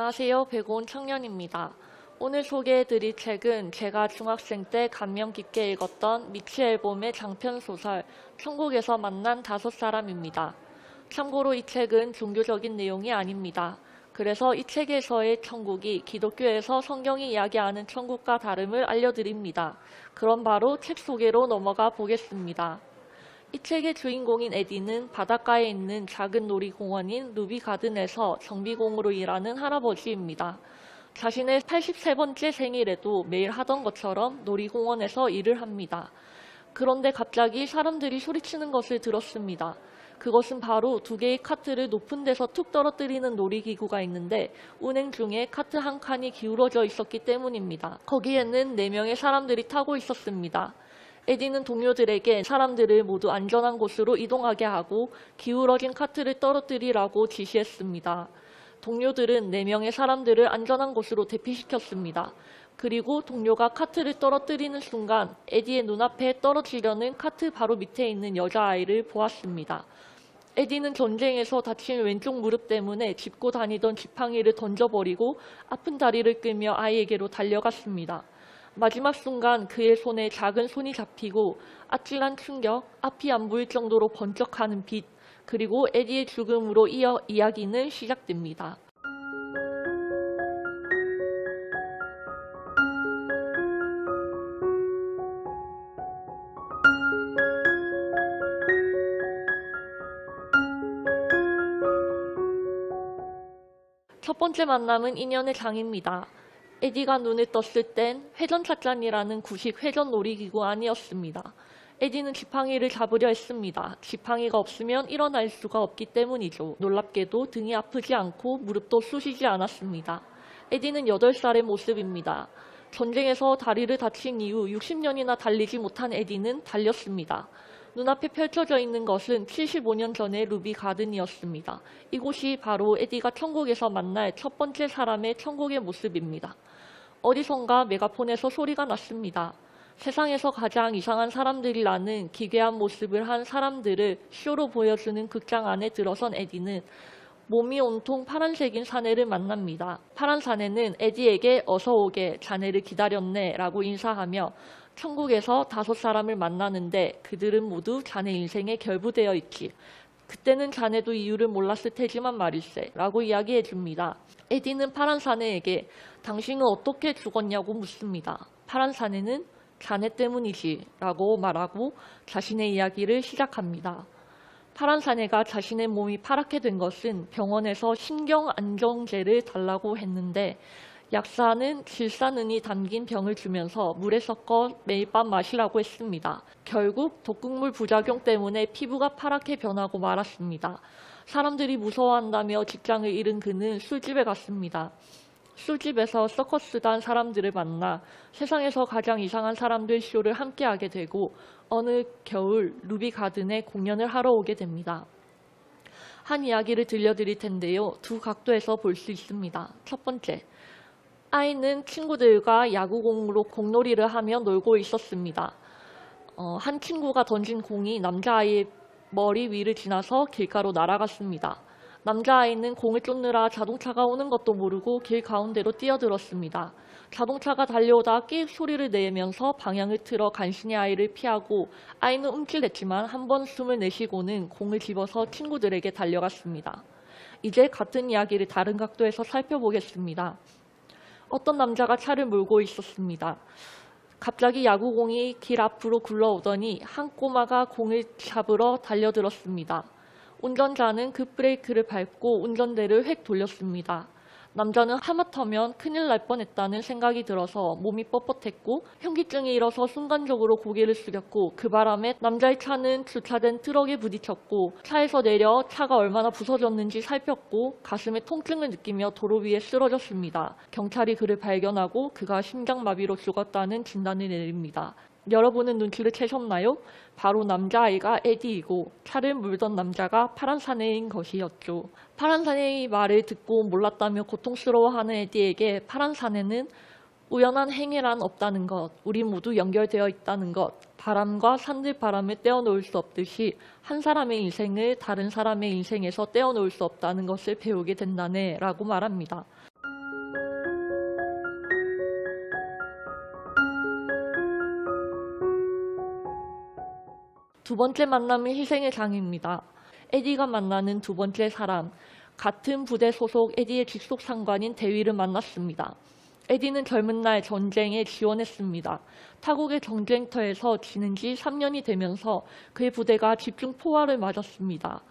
안녕하세요. 배고온 청년입니다. 오늘 소개해드릴 책은 제가 중학생 때 감명 깊게 읽었던 미치 앨범의 장편 소설 천국에서 만난 5사람입니다. 참고로 이 책은 종교적인 내용이 아닙니다. 그래서 이 책에서의 천국이 기독교에서 성경이 이야기하는 천국과 다름을 알려드립니다. 그럼 바로 책 소개로 넘어가 보겠습니다. 이 책의 주인공인 에디는 바닷가에 있는 작은 놀이공원인 루비 가든에서 정비공으로 일하는 할아버지입니다. 자신의 83번째 생일에도 매일 하던 것처럼 놀이공원에서 일을 합니다. 그런데 갑자기 사람들이 소리치는 것을 들었습니다. 그것은 바로 2개의 카트를 높은 데서 툭 떨어뜨리는 놀이기구가 있는데 운행 중에 카트 한 칸이 기울어져 있었기 때문입니다. 거기에는 4명의 사람들이 타고 있었습니다. 에디는 동료들에게 사람들을 모두 안전한 곳으로 이동하게 하고 기울어진 카트를 떨어뜨리라고 지시했습니다. 동료들은 4명의 사람들을 안전한 곳으로 대피시켰습니다. 그리고 동료가 카트를 떨어뜨리는 순간 에디의 눈앞에 떨어지려는 카트 바로 밑에 있는 여자아이를 보았습니다. 에디는 전쟁에서 다친 왼쪽 무릎 때문에 짚고 다니던 지팡이를 던져버리고 아픈 다리를 끌며 아이에게로 달려갔습니다. 마지막 순간 그의 손에 작은 손이 잡히고 아찔한 충격, 앞이 안 보일 정도로 번쩍하는 빛, 그리고 에디의 죽음으로 이어 이야기는 시작됩니다. 첫 번째 만남은 인연의 장입니다. 에디가 눈을 떴을 땐 회전찻잔이라는 구식 회전 놀이기구 아니었습니다. 에디는 지팡이를 잡으려 했습니다. 지팡이가 없으면 일어날 수가 없기 때문이죠. 놀랍게도 등이 아프지 않고 무릎도 쑤시지 않았습니다. 에디는 8살의 모습입니다. 전쟁에서 다리를 다친 이후 60년이나 달리지 못한 에디는 달렸습니다. 눈앞에 펼쳐져 있는 것은 75년 전의 루비 가든이었습니다. 이곳이 바로 에디가 천국에서 만날 첫 번째 사람의 천국의 모습입니다. 어디선가 메가폰에서 소리가 났습니다. 세상에서 가장 이상한 사람들이라는 기괴한 모습을 한 사람들을 쇼로 보여주는 극장 안에 들어선 에디는 몸이 온통 파란색인 사내를 만납니다. 파란 사내는 에디에게 어서 오게, 자네를 기다렸네 라고 인사하며 천국에서 5사람을 만나는데 그들은 모두 자네 인생에 결부되어 있지. 그때는 자네도 이유를 몰랐을 테지만 말일세 라고 이야기해 줍니다. 에디는 파란 사내에게 당신은 어떻게 죽었냐고 묻습니다. 파란 사내는 자네 때문이지 라고 말하고 자신의 이야기를 시작합니다. 파란 사내가 자신의 몸이 파랗게 된 것은 병원에서 신경안정제를 달라고 했는데 약사는 질산은이 담긴 병을 주면서 물에 섞어 매일 밤 마시라고 했습니다. 결국 독극물 부작용 때문에 피부가 파랗게 변하고 말았습니다. 사람들이 무서워한다며 직장을 잃은 그는 술집에 갔습니다. 술집에서 서커스단 사람들을 만나 세상에서 가장 이상한 사람들 쇼를 함께하게 되고 어느 겨울 루비 가든에 공연을 하러 오게 됩니다. 한 이야기를 들려드릴 텐데요. 2 각도에서 볼 수 있습니다. 첫 번째, 아이는 친구들과 야구공으로 공놀이를 하며 놀고 있었습니다. 한 친구가 던진 공이 남자아이의 머리 위를 지나서 길가로 날아갔습니다. 남자아이는 공을 쫓느라 자동차가 오는 것도 모르고 길 가운데로 뛰어들었습니다. 자동차가 달려오다 끼익 소리를 내면서 방향을 틀어 간신히 아이를 피하고 아이는 움찔했지만 한 번 숨을 내쉬고는 공을 집어서 친구들에게 달려갔습니다. 이제 같은 이야기를 다른 각도에서 살펴보겠습니다. 어떤 남자가 차를 몰고 있었습니다. 갑자기 야구공이 길 앞으로 굴러오더니 한 꼬마가 공을 잡으러 달려들었습니다. 운전자는 급브레이크를 밟고 운전대를 획 돌렸습니다. 남자는 하마터면 큰일 날 뻔했다는 생각이 들어서 몸이 뻣뻣했고 현기증이 일어서 순간적으로 고개를 숙였고 그 바람에 남자의 차는 주차된 트럭에 부딪혔고 차에서 내려 차가 얼마나 부서졌는지 살폈고 가슴에 통증을 느끼며 도로 위에 쓰러졌습니다. 경찰이 그를 발견하고 그가 심장마비로 죽었다는 진단을 내립니다. 여러분은 눈치를 채셨나요? 바로 남자아이가 에디이고 차를 물던 남자가 파란 사내인 것이었죠. 파란 사내의 말을 듣고 몰랐다며 고통스러워하는 에디에게 파란 사내는 우연한 행위란 없다는 것, 우리 모두 연결되어 있다는 것, 바람과 산들바람을 떼어놓을 수 없듯이 한 사람의 인생을 다른 사람의 인생에서 떼어놓을 수 없다는 것을 배우게 된다네 라고 말합니다. 두 번째 만남은 희생의 장입니다. 에디가 만나는 두 번째 사람, 같은 부대 소속 에디의 직속 상관인 대위를 만났습니다. 에디는 젊은 날 전쟁에 지원했습니다. 타국의 전쟁터에서 지는 지 3년이 되면서 그의 부대가 집중 포화를 맞았습니다.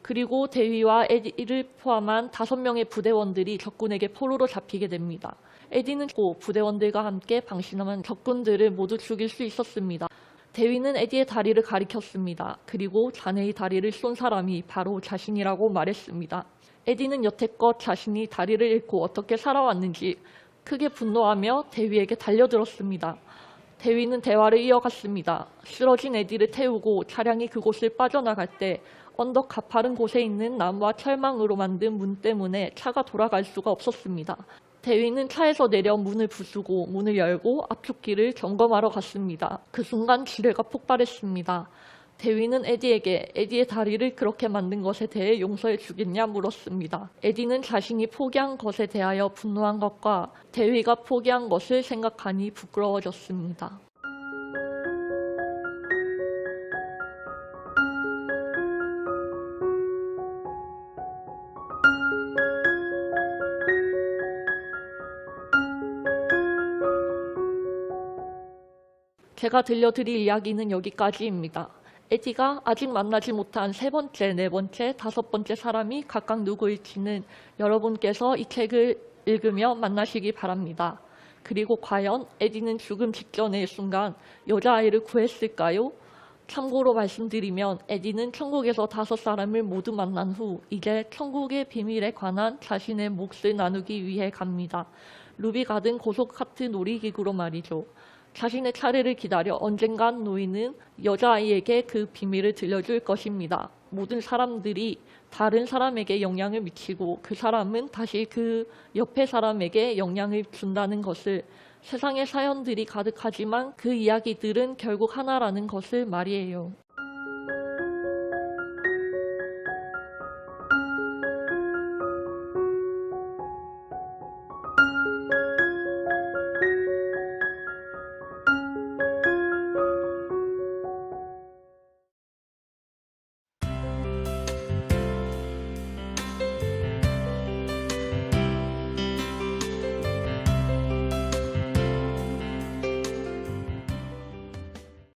그리고 대위와 에디를 포함한 5명의 부대원들이 적군에게 포로로 잡히게 됩니다. 에디는 부대원들과 함께 방심한 적군들을 모두 죽일 수 있었습니다. 대위는 에디의 다리를 가리켰습니다. 그리고 자네의 다리를 쏜 사람이 바로 자신이라고 말했습니다. 에디는 여태껏 자신이 다리를 잃고 어떻게 살아왔는지 크게 분노하며 대위에게 달려들었습니다. 대위는 대화를 이어갔습니다. 쓰러진 에디를 태우고 차량이 그곳을 빠져나갈 때 언덕 가파른 곳에 있는 나무와 철망으로 만든 문 때문에 차가 돌아갈 수가 없었습니다. 대위는 차에서 내려 문을 부수고 문을 열고 앞쪽길을 점검하러 갔습니다. 그 순간 지뢰가 폭발했습니다. 대위는 에디에게 에디의 다리를 그렇게 만든 것에 대해 용서해 주겠냐 물었습니다. 에디는 자신이 포기한 것에 대하여 분노한 것과 대위가 포기한 것을 생각하니 부끄러워졌습니다. 제가 들려드릴 이야기는 여기까지입니다. 에디가 아직 만나지 못한 세 번째, 네 번째, 다섯 번째 사람이 각각 누구일지는 여러분께서 이 책을 읽으며 만나시기 바랍니다. 그리고 과연 에디는 죽음 직전의 순간 여자아이를 구했을까요? 참고로 말씀드리면 에디는 천국에서 5사람을 모두 만난 후 이제 천국의 비밀에 관한 자신의 몫을 나누기 위해 갑니다. 루비 가든 고속카트 놀이기구로 말이죠. 자신의 차례를 기다려 언젠간 노인은 여자아이에게 그 비밀을 들려줄 것입니다. 모든 사람들이 다른 사람에게 영향을 미치고 그 사람은 다시 그 옆에 사람에게 영향을 준다는 것을, 세상에 사연들이 가득하지만 그 이야기들은 결국 하나라는 것을 말이에요.